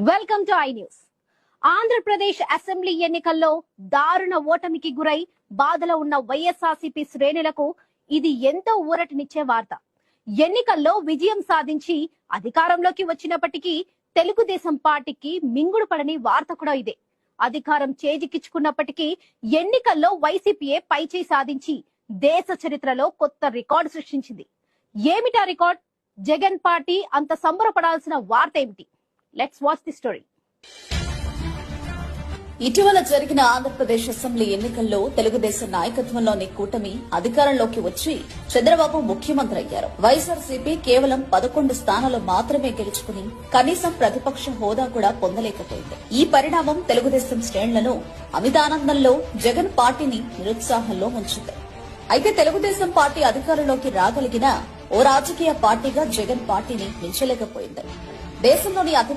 Welcome to I news. Andhra Pradesh assembly ఎన్నికల్లో దారుణ ఓటమికి గురై బాధలో ఉన్న వైఎస్ఆర్సీపీ శ్రేణులకు ఇది ఎంతో ఊరటనిచ్చే వార్త. ఎన్నికల్లో విజయం సాధించి అధికారంలోకి వచ్చినప్పటికీ తెలుగుదేశం పార్టీకి మింగుడు పడని వార్త కూడా ఇదే. అధికారం చేజిక్కించుకున్నప్పటికీ ఎన్నికల్లో వైసీపీయే పైచేయి సాధించి దేశ చరిత్రలో కొత్త రికార్డు సృష్టించింది. ఏమిటా రికార్డ్? జగన్ పార్టీ అంత సంబరపడాల్సిన వార్త ఏమిటి? Let's watch the story. ఇటీవల జరిగిన ఆంధ్రప్రదేశ్ అసెంబ్లీ ఎన్నికల్లో తెలుగుదేశం నాయకత్వంలోని కూటమి అధికారంలోకి వచ్చి చంద్రబాబు ముఖ్యమంత్రి అయ్యారు. వైఎస్ఆర్సీపీ కేవలం 11 స్థానాలు మాత్రమే గెలుచుకుని కనీసం ప్రతిపక్ష హోదా కూడా పొందలేకపోయింది. ఈ పరిణామం తెలుగుదేశం శ్రేణులను అమితానందంలో, జగన్ పార్టీని నిరుత్సాహంలో ఉంచింది. అయితే తెలుగుదేశం పార్టీ అధికారంలోకి రాగలిగిన ఓ రాజకీయ పార్టీగా జగన్ పార్టీని మించలేకపోయింది. దేశంలోని అతి